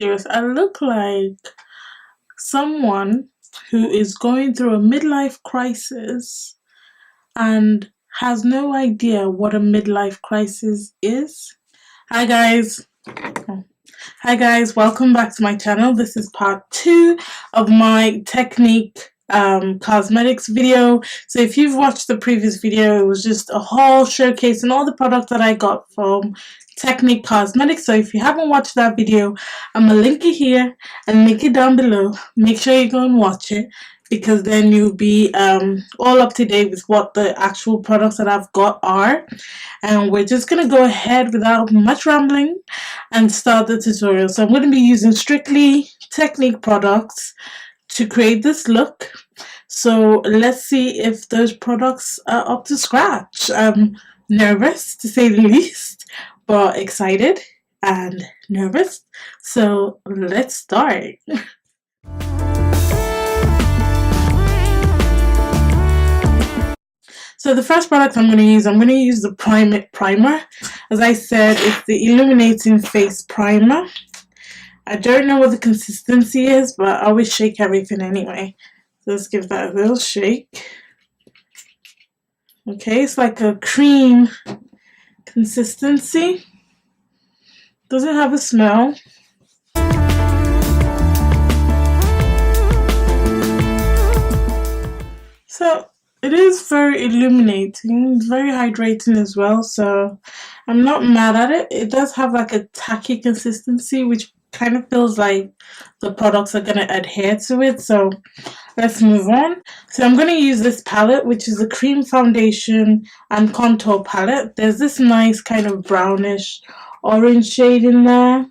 serious. I look like someone who is going through a midlife crisis and has no idea what a midlife crisis is. Hi guys. Hi guys, welcome back to my channel. This is part 2 of my Technic Cosmetics video. So if you've watched the previous video, it was just a haul showcasing all the products that I got from Technic Cosmetics. So if you haven't watched that video, I'm gonna link it here and link it down below. Make sure you go and watch it, because then you'll be all up to date with what the actual products that I've got are. And we're just gonna go ahead without much rambling and start the tutorial. So I'm going to be using strictly Technic products to create this look. So let's see if those products are up to scratch. I'm nervous to say the least, but excited and nervous. So let's start. So the first product I'm going to use the primer. As I said, it's the Illuminating Face Primer. I don't know what the consistency is, but I always shake everything anyway. So let's give that a little shake. Okay, it's like a cream consistency. Doesn't have a smell. So it is very illuminating, very hydrating as well, so I'm not mad at it. It does have like a tacky consistency, which kind of feels like the products are going to adhere to it. So let's move on. So I'm going to use this palette, which is a cream foundation and contour palette. There's this nice kind of brownish orange shade in there.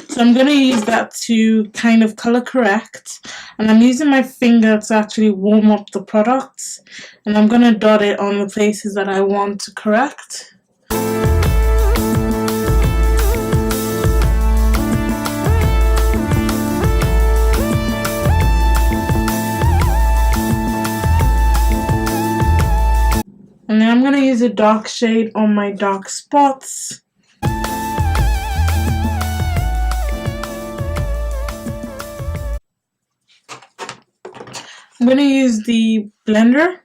So I'm going to use that to kind of color correct, and I'm using my finger to actually warm up the products, and I'm going to dot it on the places that I want to correct. And then I'm going to use a dark shade on my dark spots. I'm going to use the blender.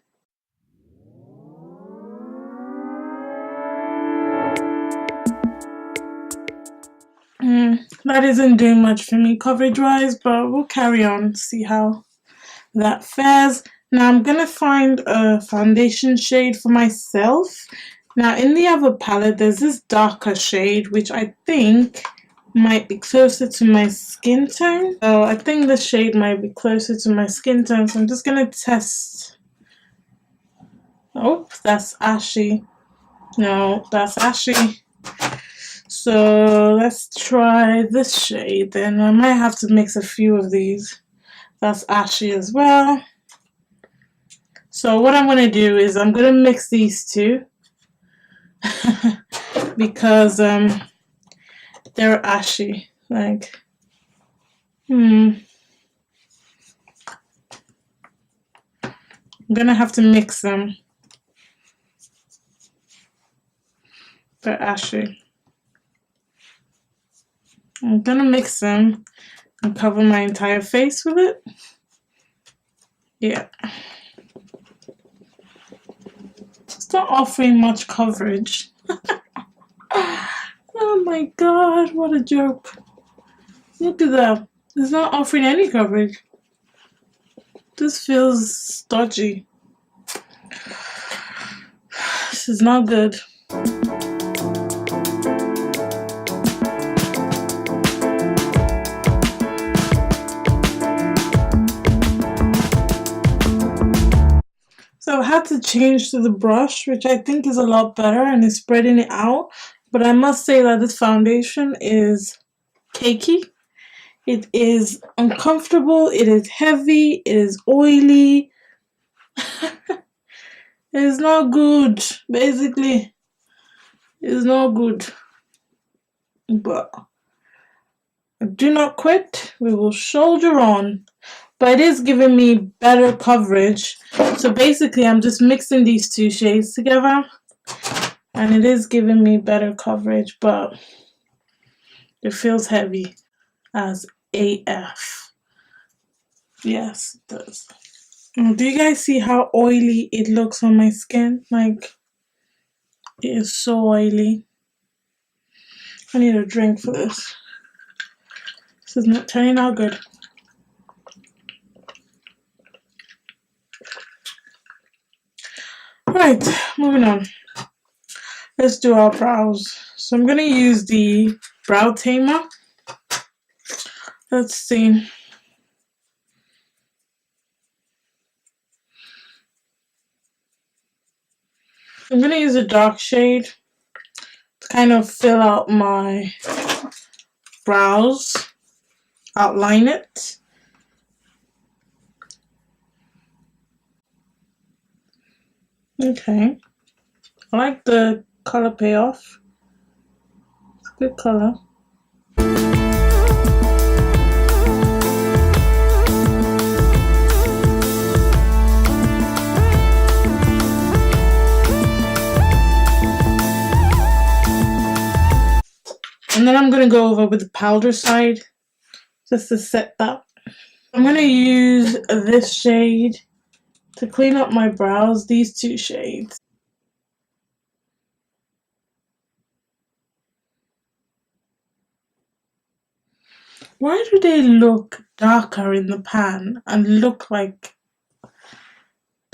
That isn't doing much for me coverage wise, but we'll carry on, see how that fares. Now I'm going to find a foundation shade for myself. Now in the other palette there's this darker shade which I think might be closer to my skin tone. So I think the shade might be closer to my skin tone, so I'm just going to test. Oh, that's ashy. No, that's ashy. So let's try this shade then. I might have to mix a few of these. That's ashy as well. So what I'm going to do is I'm going to mix these two because they're ashy. Like, I'm going to have to mix them. They're ashy. I'm going to mix them and cover my entire face with it. Yeah. It's not offering much coverage. Oh my god, what a joke. Look at that. It's not offering any coverage. This feels dodgy. This is not good. So I had to change to the brush, which I think is a lot better and is spreading it out. But I must say that this foundation is cakey. It is uncomfortable. It is heavy. It is oily. It is not good. Basically, it is not good. But do not quit. We will soldier on. But it is giving me better coverage. So basically I'm just mixing these two shades together and it is giving me better coverage, but it feels heavy. as AF. Yes, it does. Do you guys see how oily it looks on my skin? Like, it is so oily. I need a drink for this. This is not turning out good. Right, moving on. Let's do our brows. So I'm gonna use the brow tamer. Let's see. I'm gonna use a dark shade to kind of fill out my brows, outline it. Okay, I like the color payoff. It's a good color. And then I'm going to go over with the powder side just to set that. I'm going to use this shade to clean up my brows, these two shades. Why do they look darker in the pan and look like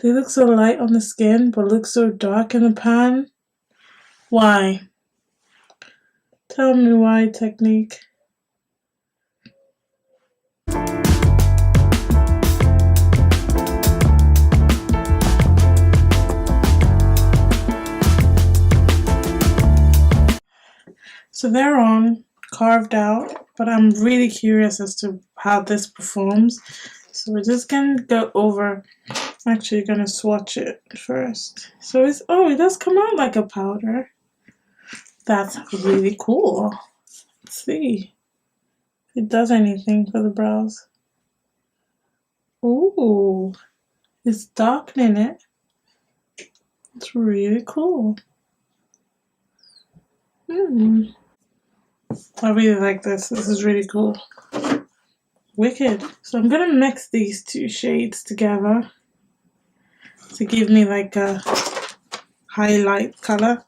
they look so light on the skin but look so dark in the pan? Why? Tell me why, Technic. So they're on, carved out, but I'm really curious as to how this performs. So we're just gonna go over, actually gonna swatch it first. So it's, oh, it does come out like a powder. That's really cool. Let's see if it does anything for the brows. Ooh, it's darkening it. It's really cool. I really like this. This is really cool. Wicked. So I'm gonna mix these two shades together to give me like a highlight color.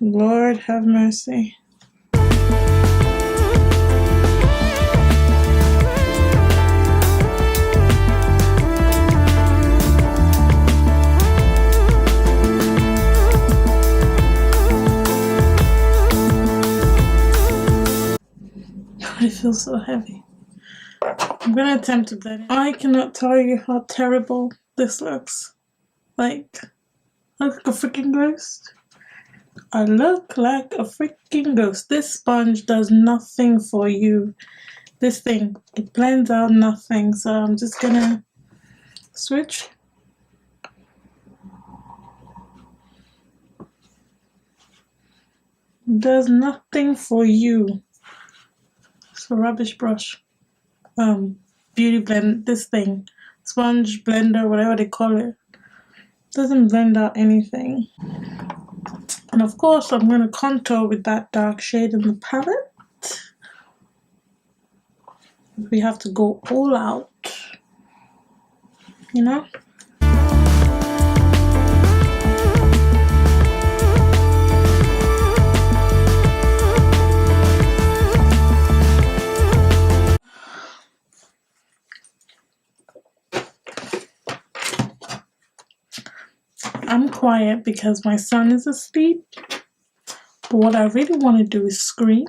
Lord have mercy. It feels so heavy. I'm gonna attempt to blend it. I cannot tell you how terrible this looks. Like, I look like a freaking ghost. I look like a freaking ghost. This sponge does nothing for you. This thing, it blends out nothing. So I'm just gonna switch. It does nothing for you. So rubbish brush. Beauty blend, this thing. Sponge, blender, whatever they call it. Doesn't blend out anything. And of course, I'm going to contour with that dark shade in the palette. We have to go all out, you know? I'm quiet because my son is asleep. But what I really want to do is scream.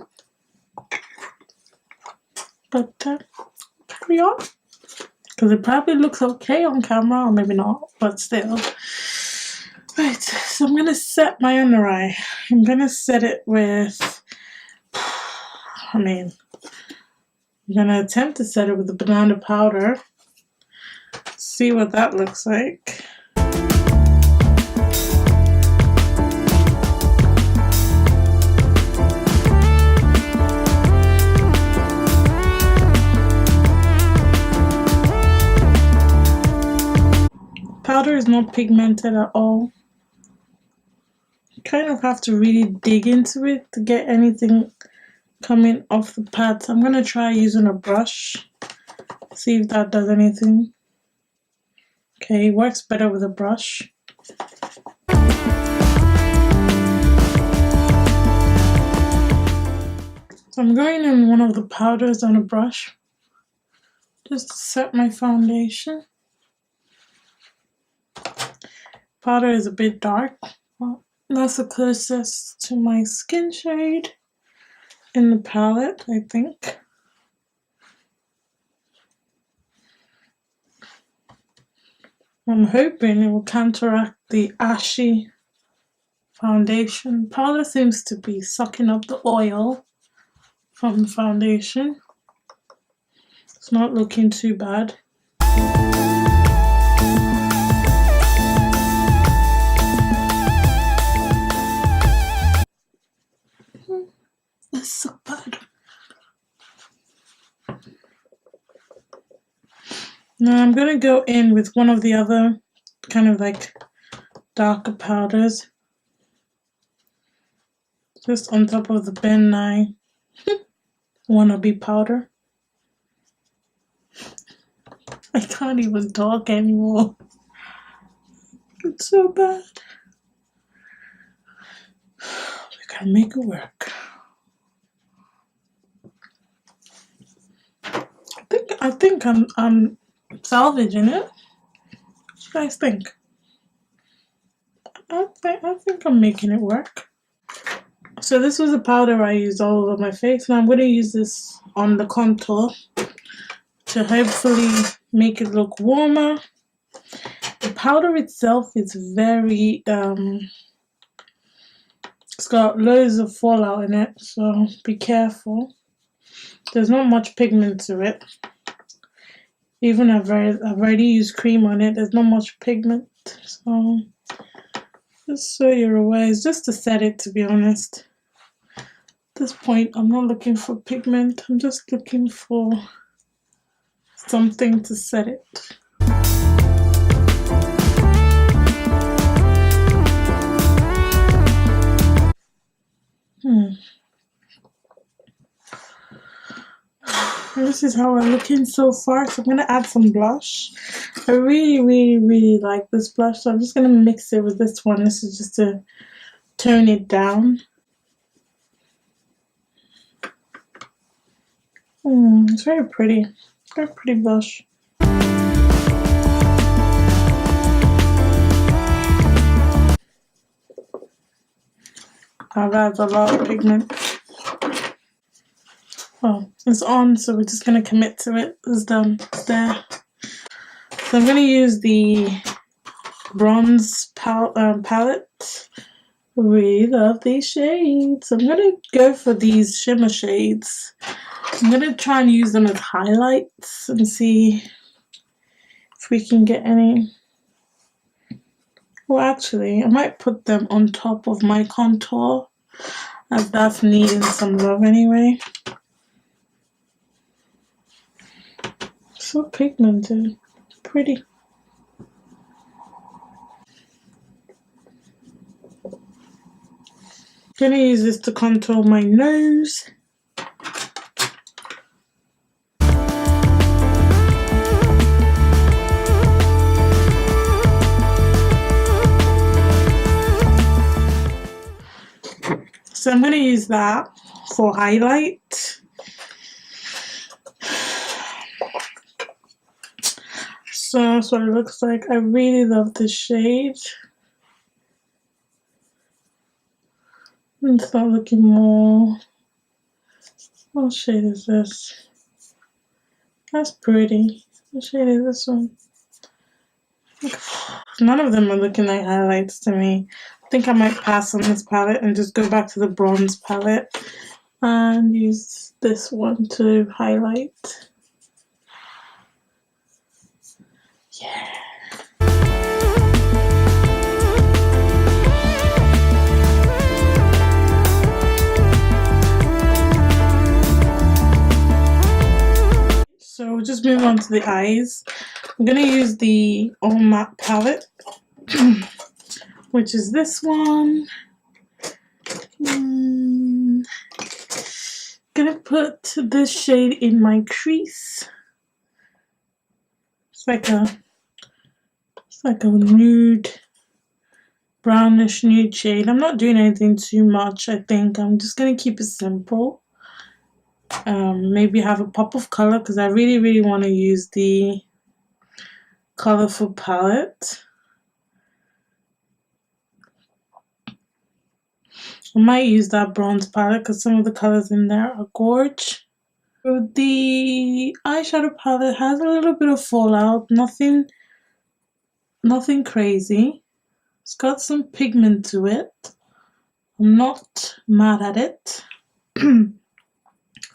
But carry on. Because it probably looks okay on camera, or maybe not, but still. Right, so I'm going to set my under eye. I'm going to set it with, I'm going to attempt to set it with the banana powder. See what that looks like. Powder is not pigmented at all. You kind of have to really dig into it to get anything coming off the pad. So I'm going to try using a brush, see if that does anything. Okay, it works better with a brush. So I'm going in one of the powders on a brush just to set my foundation. Powder is a bit dark. Well, that's the closest to my skin shade in the palette, I think. I'm hoping it will counteract the ashy foundation. Powder seems to be sucking up the oil from the foundation. It's not looking too bad. That's so bad. Now I'm gonna go in with one of the other kind of like darker powders, just on top of the Medeaij wannabe powder. I can't even talk anymore. It's so bad. We gotta make it work. I think I'm salvaging it. What do you guys think? I think I'm making it work. So this was a powder I used all over my face, and I'm going to use this on the contour to hopefully make it look warmer. The powder itself is very, it's got loads of fallout in it, so be careful. There's not much pigment to it. Even I've already used cream on it, there's not much pigment, so just so you're aware, it's just to set it, to be honest. At this point, I'm not looking for pigment, I'm just looking for something to set it. This is how I'm looking so far, so I'm going to add some blush. I really like this blush, so I'm just going to mix it with this one. This is just to tone it down. It's very pretty blush. That's a lot of pigment. Oh, it's on, so we're just going to commit to it. It's done. It's there. So I'm going to use the bronze palette with these shades. I'm going to go for these shimmer shades. I'm going to try and use them as highlights and see if we can get any. Well, actually, I might put them on top of my contour, as that's needing some love anyway. So pigmented, pretty. Gonna use this to contour my nose. So I'm gonna use that for highlight. So that's what it looks like. I really love this shade. And start looking more. What shade is this? That's pretty. What shade is this one? None of them are looking like highlights to me. I think I might pass on this palette and just go back to the bronze palette and use this one to highlight. Yeah. So we'll just move on to the eyes. I'm going to use the All Matte palette, which is this one. Gonna put this shade in my crease. It's like a nude, brownish nude shade. I'm not doing anything too much. I think I'm just gonna keep it simple. Maybe have a pop of color because I really want to use the colorful palette. I might use that bronze palette because some of the colors in there are gorge. The eyeshadow palette has a little bit of fallout, nothing crazy. It's got some pigment to it. I'm not mad at it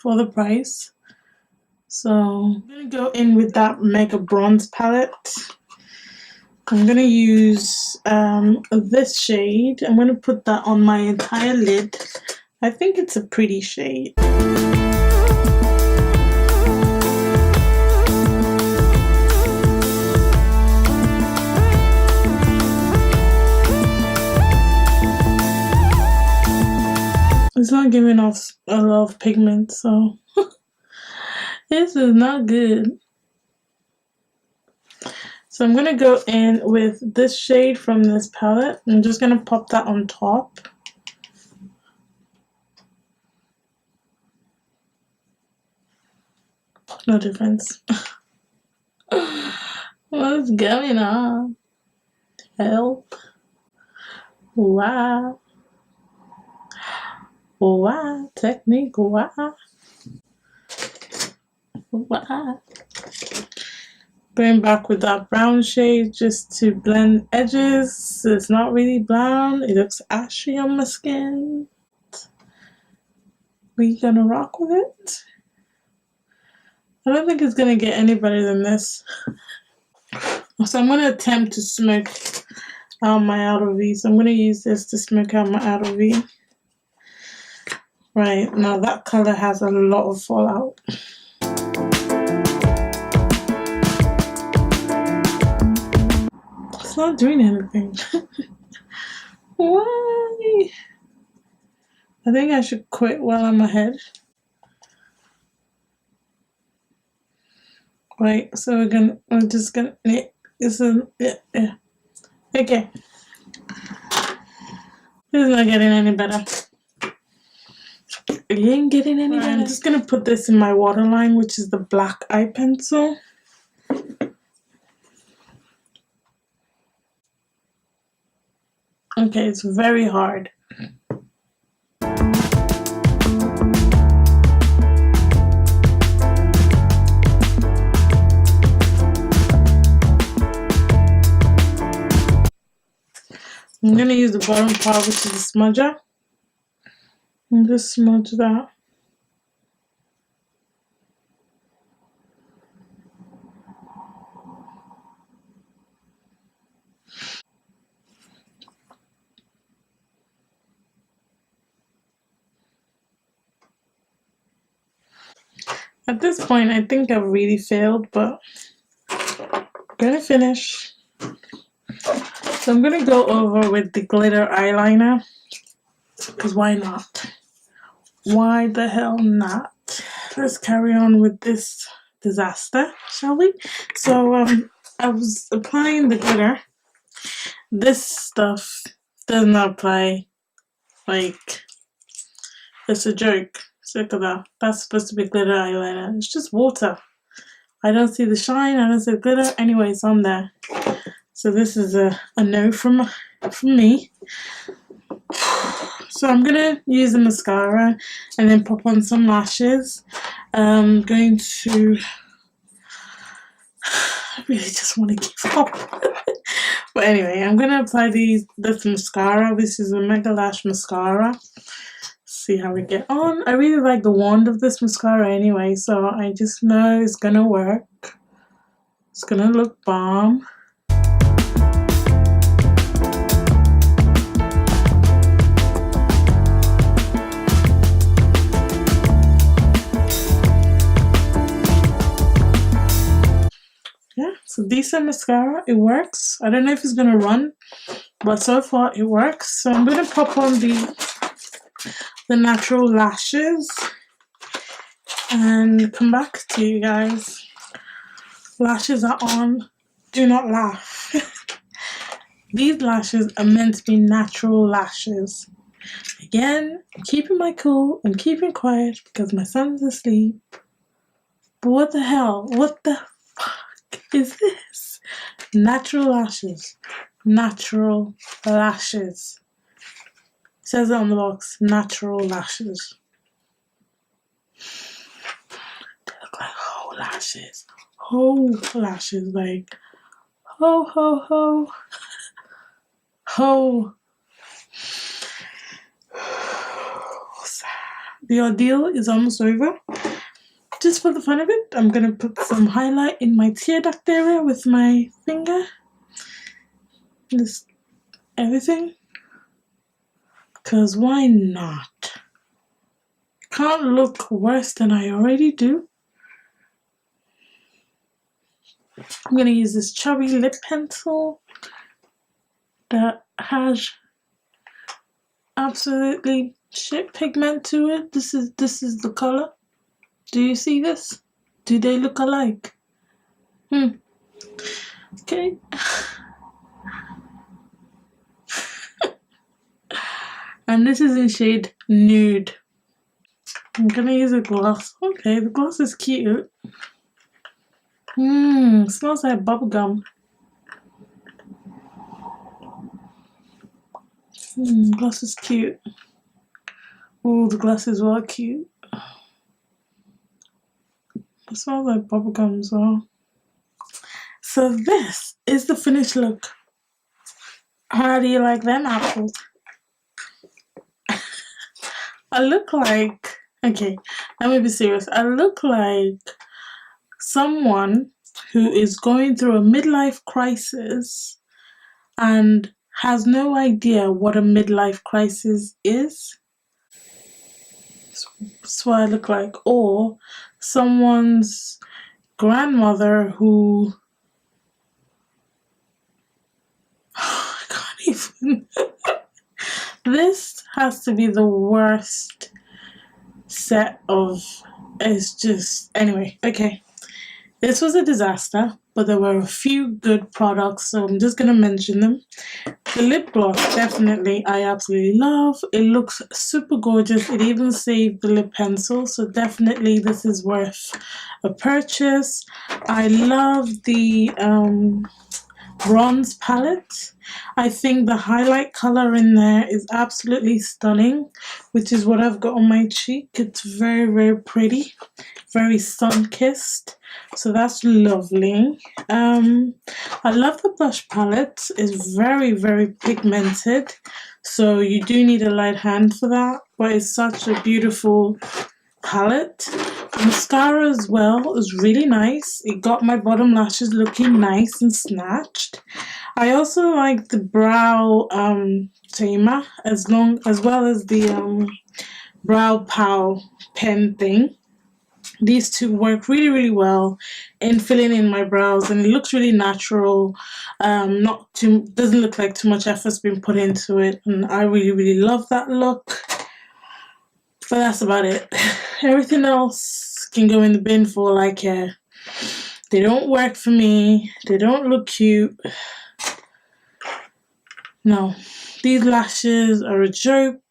for the price. So I'm gonna go in with that Mega Bronze palette. I'm gonna use this shade. I'm gonna put that on my entire lid. I think it's a pretty shade. It's not giving off a lot of pigment, so this is not good. So I'm gonna go in with this shade from this palette. I'm just gonna pop that on top. No difference. What's going on? Help. Why? Why? Technique, why? Why? Going back with that brown shade just to blend edges. It's not really brown. It looks ashy on my skin. We gonna rock with it? I don't think it's gonna get any better than this. So I'm gonna attempt to smoke out my outer V. So I'm gonna use this to smoke out my outer V. Right, now that color has a lot of fallout. It's not doing anything. Why? I think I should quit while I'm ahead. Right, so we're just gonna, okay. This is not getting any better. It ain't getting any better. I'm just gonna put this in my waterline, which is the black eye pencil. Okay, it's very hard. I'm gonna use the bottom part, which is the smudger, and just smudge that. At this point, I think I've really failed, but I'm gonna finish. So I'm gonna go over with the glitter eyeliner, because why not? Why the hell not? Let's carry on with this disaster, shall we? So I was applying the glitter. This stuff does not apply. Like, it's a joke. Look at that. That's supposed to be glitter eyeliner. It's just water. I don't see the shine. I don't see the glitter. Anyway, it's on there. So this is a no from me. So I'm gonna use the mascara and then pop on some lashes. I'm going to. I really just want to give up. But anyway, I'm gonna apply this mascara. This is a Mega Lash mascara. See how we get on. I really like the wand of this mascara anyway, so I just know it's gonna work. It's gonna look bomb. Yeah, it's a decent mascara. It works. I don't know if it's gonna run, but so far it works. So I'm gonna pop on the natural lashes. and come back to you guys. Lashes are on. Do not laugh. These lashes are meant to be natural lashes. Again, keeping my cool and keeping quiet because my son's asleep. But what the hell? What the fuck is this? Natural lashes. Natural lashes. It says it on the box. Natural lashes. They look like whole lashes. Whole lashes. Like, ho, ho, ho. Ho. The ordeal is almost over. Just for the fun of it, I'm going to put some highlight in my tear duct area with my finger. Just everything. Because why not? Can't look worse than I already do. I'm going to use this chubby lip pencil that has absolutely shit pigment to it. This is the color. Do you see this? Do they look alike? Okay. And this is in shade Nude. I'm gonna use a gloss. Okay, the gloss is cute. Smells like bubblegum. Gloss is cute. Oh, the glasses were cute. It smells like bubblegum as well. So this is the finished look. How do you like them apples? I look like, okay, let me be serious. I look like someone who is going through a midlife crisis and has no idea what a midlife crisis is. That's what I look like. Or someone's grandmother who I can't even. This has to be the worst set of, it's just, anyway, okay. This was a disaster, but there were a few good products, so I'm just going to mention them. The lip gloss, definitely, I absolutely love. It looks super gorgeous. It even saved the lip pencil, so definitely this is worth a purchase. I love the bronze palette. I think the highlight color in there is absolutely stunning, which is what I've got on my cheek. It's very, very pretty, very sun-kissed, so that's lovely. I love the blush palette. It's very, very pigmented, so you do need a light hand for that, but it's such a beautiful palette. Mascara as well is really nice. It got my bottom lashes looking nice and snatched. I also like the brow tamer as well as the brow pow pen thing. These two work really, really well in filling in my brows, and it looks really natural. Doesn't look like too much effort's been put into it, and I really, really love that look. But that's about it. Everything else can go in the bin for all I care. They don't work for me. They don't look cute. No. These lashes are a joke.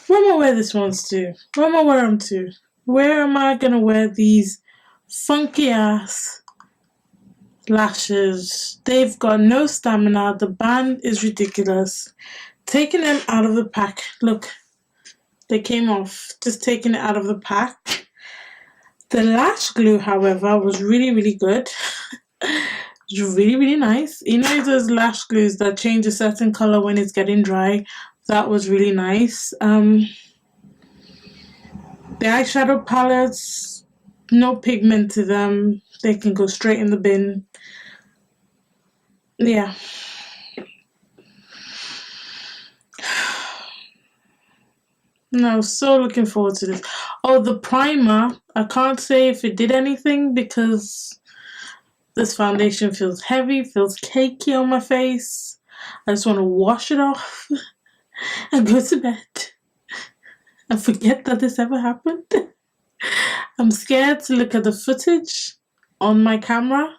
Where am I wear this ones to? Where am I wear them to? Where am I gonna wear these funky ass lashes? They've got no stamina. The band is ridiculous. Taking them out of the pack. Look. They came off, just taking it out of the pack. The lash glue, however, was really, really good. It was really, really nice. You know those lash glues that change a certain color when it's getting dry? That was really nice. The eyeshadow palettes, no pigment to them. They can go straight in the bin. Yeah. No, so looking forward to this. Oh, the primer. I can't say if it did anything because this foundation feels heavy, feels cakey on my face. I just want to wash it off and go to bed and forget that this ever happened. I'm scared to look at the footage on my camera.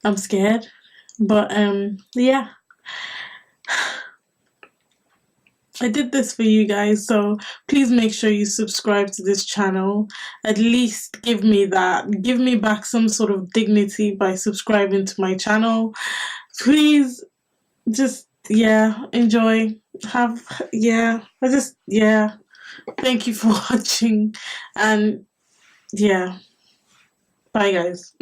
I'm scared. But yeah. I did this for you guys, so please make sure you subscribe to this channel. At least give me that. Give me back some sort of dignity by subscribing to my channel. Please, just, yeah, enjoy. Yeah. Thank you for watching. And yeah, bye guys.